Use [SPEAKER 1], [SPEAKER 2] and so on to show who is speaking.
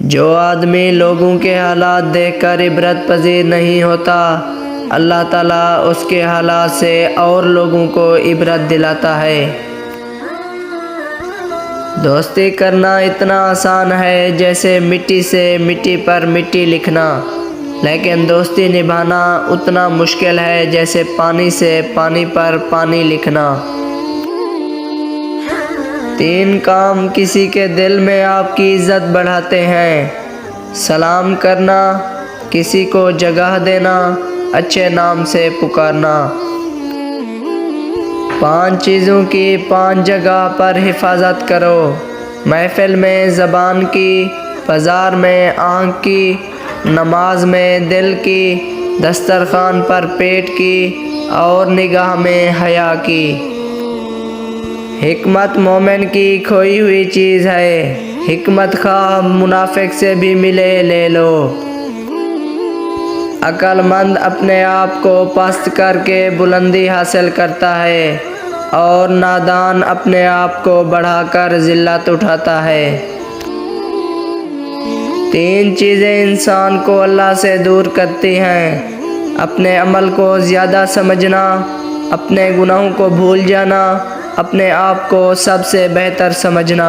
[SPEAKER 1] جو آدمی لوگوں کے حالات دیکھ کر عبرت پذیر نہیں ہوتا، اللہ تعالیٰ اس کے حالات سے اور لوگوں کو عبرت دلاتا ہے۔ دوستی کرنا اتنا آسان ہے جیسے مٹی سے مٹی پر مٹی لکھنا، لیکن دوستی نبھانا اتنا مشکل ہے جیسے پانی سے پانی پر پانی لکھنا۔ 3 کام کسی کے دل میں آپ کی عزت بڑھاتے ہیں: سلام کرنا، کسی کو جگہ دینا، اچھے نام سے پکارنا۔ 5 چیزوں کی 5 جگہ پر حفاظت کرو: محفل میں زبان کی، بازار میں آنکھ کی، نماز میں دل کی، دسترخوان پر پیٹ کی، اور نگاہ میں حیا کی۔ حکمت مومن کی کھوئی ہوئی چیز ہے، حکمت خواہ منافق سے بھی ملے لے لو۔ عقل مند اپنے آپ کو پست کر کے بلندی حاصل کرتا ہے، اور نادان اپنے آپ کو بڑھا کر ذلت اٹھاتا ہے۔ 3 چیزیں انسان کو اللہ سے دور کرتی ہیں: اپنے عمل کو زیادہ سمجھنا، اپنے گناہوں کو بھول جانا، اپنے آپ کو سب سے بہتر سمجھنا۔